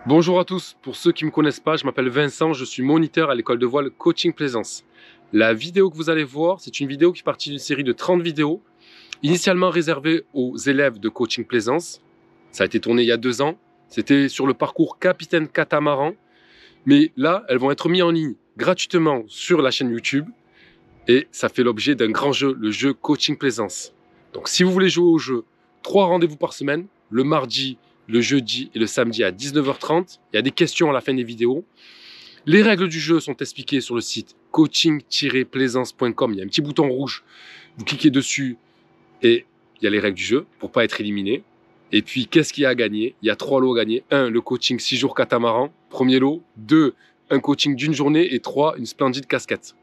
Bonjour à tous, pour ceux qui ne me connaissent pas, je m'appelle Vincent, je suis moniteur à l'école de voile Coaching Plaisance. La vidéo que vous allez voir, c'est une vidéo qui fait partie d'une série de 30 vidéos, initialement réservée aux élèves de Coaching Plaisance. Ça a été tourné il y a 2 ans, c'était sur le parcours Capitaine Catamaran, mais là, elles vont être mises en ligne gratuitement sur la chaîne YouTube et ça fait l'objet d'un grand jeu, le jeu Coaching Plaisance. Donc si vous voulez jouer au jeu, 3 rendez-vous par semaine, le mardi, le jeudi et le samedi à 19h30. Il y a des questions à la fin des vidéos. Les règles du jeu sont expliquées sur le site coaching-plaisance.com. Il y a un petit bouton rouge. Vous cliquez dessus et il y a les règles du jeu pour ne pas être éliminé. Et puis, qu'est-ce qu'il y a à gagner? Il y a 3 lots à gagner. 1, le coaching 6 jours catamaran. Premier lot. 2, un coaching d'une journée. Et 3, une splendide casquette.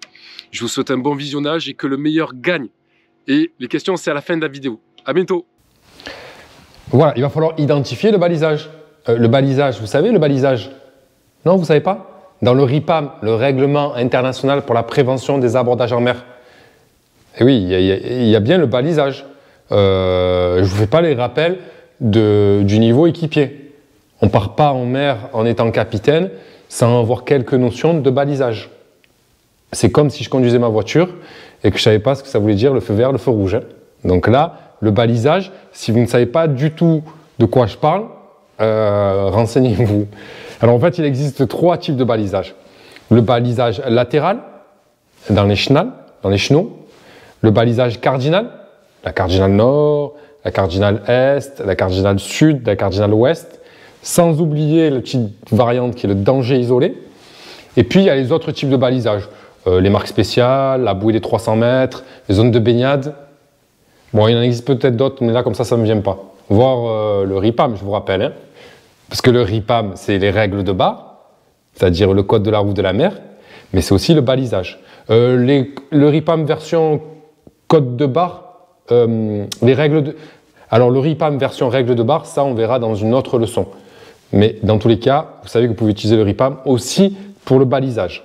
Je vous souhaite un bon visionnage et que le meilleur gagne. Et les questions, c'est à la fin de la vidéo. À bientôt. Voilà, il va falloir identifier le balisage. Le balisage, vous savez le balisage? Non, vous ne savez pas? Dans le RIPAM, le Règlement international pour la prévention des abordages en mer. Et oui, il y a bien le balisage. Je ne vous fais pas les rappels du niveau équipier. On ne part pas en mer en étant capitaine sans avoir quelques notions de balisage. C'est comme si je conduisais ma voiture et que je ne savais pas ce que ça voulait dire le feu vert, le feu rouge. Donc là, le balisage, si vous ne savez pas du tout de quoi je parle, renseignez-vous. Alors en fait, il existe 3 types de balisage. Le balisage latéral, dans les chenals, dans les chenaux. Le balisage cardinal, la cardinale nord, la cardinale est, la cardinale sud, la cardinale ouest. Sans oublier la petite variante qui est le danger isolé. Et puis il y a les autres types de balisage. Les marques spéciales, la bouée des 300 mètres, les zones de baignade. Bon, il en existe peut-être d'autres, mais là, comme ça ne me vient pas. Voir le RIPAM, je vous rappelle. Hein, parce que le RIPAM, c'est les règles de bar, c'est-à-dire le code de la route de la mer, mais c'est aussi le balisage. Le RIPAM version code de bar, les règles de... Alors, le RIPAM version règles de bar, ça, on verra dans une autre leçon. Mais dans tous les cas, vous savez que vous pouvez utiliser le RIPAM aussi pour le balisage.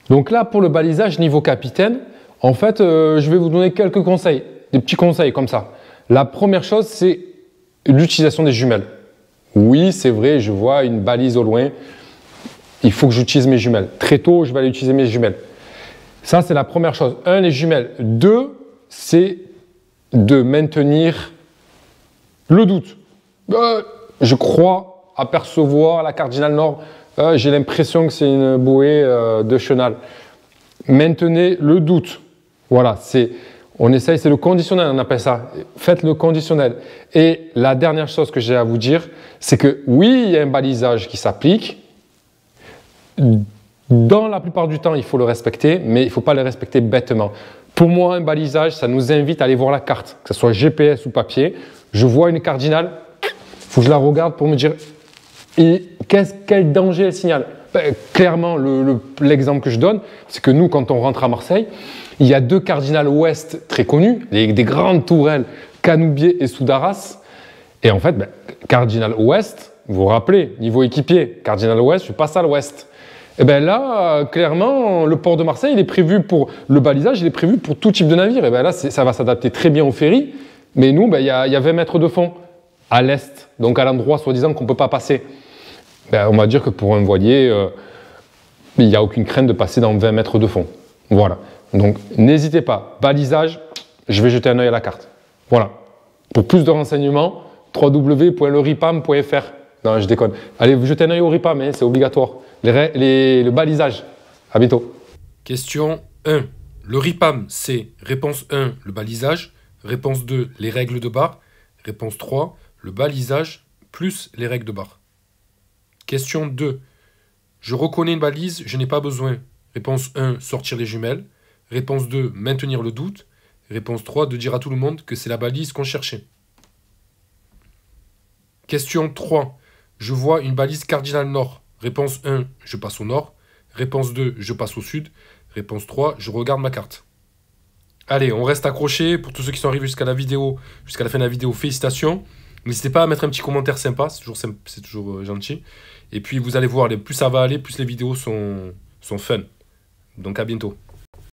Donc là, pour le balisage niveau capitaine, en fait, je vais vous donner quelques conseils. Des petits conseils comme ça. La première chose, c'est l'utilisation des jumelles. Oui, c'est vrai, je vois une balise au loin. Il faut que j'utilise mes jumelles. Très tôt, je vais aller utiliser mes jumelles. Ça, c'est la première chose. 1, les jumelles. 2, c'est de maintenir le doute. Je crois apercevoir la cardinale nord. J'ai l'impression que c'est une bouée de chenal. Maintenez le doute. Voilà, on essaye, c'est le conditionnel, on appelle ça. Faites le conditionnel. Et la dernière chose que j'ai à vous dire, c'est que oui, il y a un balisage qui s'applique. Dans la plupart du temps, il faut le respecter, mais il ne faut pas le respecter bêtement. Pour moi, un balisage, ça nous invite à aller voir la carte, que ce soit GPS ou papier. Je vois une cardinale, il faut que je la regarde pour me dire quel danger elle signale. Clairement, l'exemple que je donne, c'est que nous, quand on rentre à Marseille, il y a 2 cardinales ouest très connues, des grandes tourelles, Canoubier et Soudaras. Et en fait, cardinal ouest, vous vous rappelez, niveau équipier, cardinal ouest, je passe à l'ouest. Et bien là, clairement, le port de Marseille, il est prévu pour le balisage, il est prévu pour tout type de navire. Et bien là, ça va s'adapter très bien au ferry. Mais nous, il y a 20 mètres de fond à l'est, donc à l'endroit soi-disant qu'on ne peut pas passer. On va dire que pour un voilier, il n'y a aucune crainte de passer dans 20 mètres de fond. Voilà. Donc, n'hésitez pas. Balisage, je vais jeter un œil à la carte. Voilà. Pour plus de renseignements, www.leripam.fr. Non, je déconne. Allez, vous jetez un œil au RIPAM, hein, c'est obligatoire. Le balisage. À bientôt. Question 1. Le RIPAM, c'est réponse 1, le balisage. Réponse 2, les règles de bar. Réponse 3, le balisage plus les règles de bar. Question 2. Je reconnais une balise, je n'ai pas besoin. Réponse 1, sortir les jumelles. Réponse 2, maintenir le doute. Réponse 3, de dire à tout le monde que c'est la balise qu'on cherchait. Question 3. Je vois une balise cardinale nord. Réponse 1, je passe au nord. Réponse 2, je passe au sud. Réponse 3, je regarde ma carte. Allez, on reste accrochés. Pour tous ceux qui sont arrivés jusqu'à la fin de la vidéo, félicitations. N'hésitez pas à mettre un petit commentaire sympa, c'est toujours gentil. Et puis vous allez voir, plus ça va aller, plus les vidéos sont fun. Donc à bientôt.